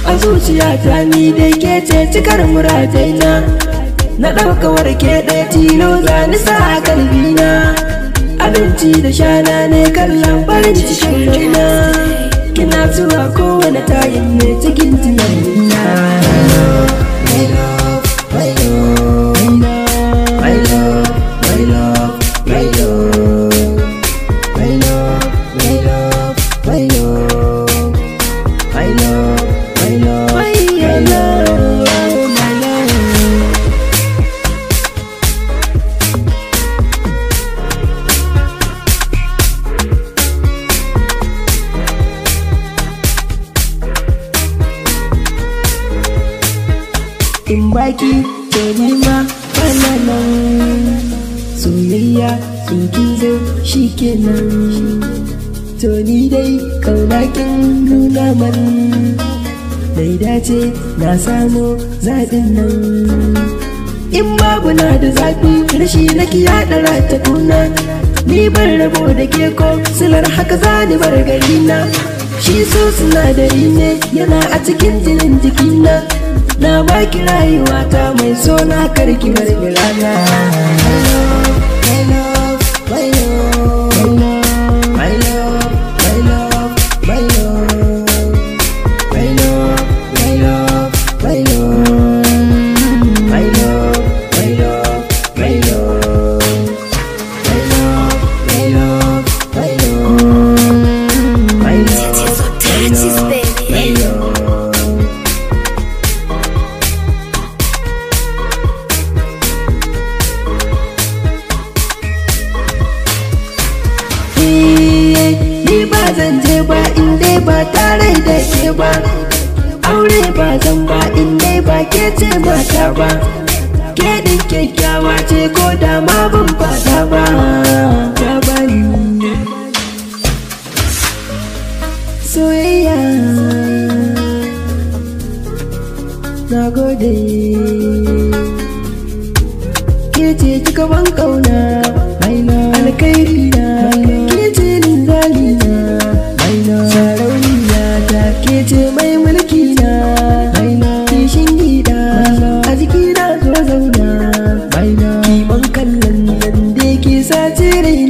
A zuciyata ni dai ke ce cikar muradaina, na ɗauka warke ɗaya tilo za ni sa a kalbina. Abinci da shana ne kallon farin cikin raina, kina zuwa kowane tayin ne cikin tunanina. In baki to nima bana nan, soyayya in kin zo shikenan. To ni dai kaunakin nuna man, dai dace na samu zaɓin nan. In babu na da zafi rashi nake yaɗa rata kuna, ni ban rabo da ke ko silar haka zani bar gari na. Shi so sinadari ne yana a cikin jinin jikina, na baki rayuwata mai sona karki bar rana. Zan je ba in dai ba tare da ke ba, aure ba zan ba in dai ba ke ce mata ba. Ke din kyakkyawa ce ko da ma ban fada ba, ta bani soyayya. Na gode, ke ce kika ban kauna, alkhairi na ke ce linzali na, sarauniya ta ke ce mai mulki na, kishin gida a jiki na zo zauna, kiman kallon nan da ke sace raina.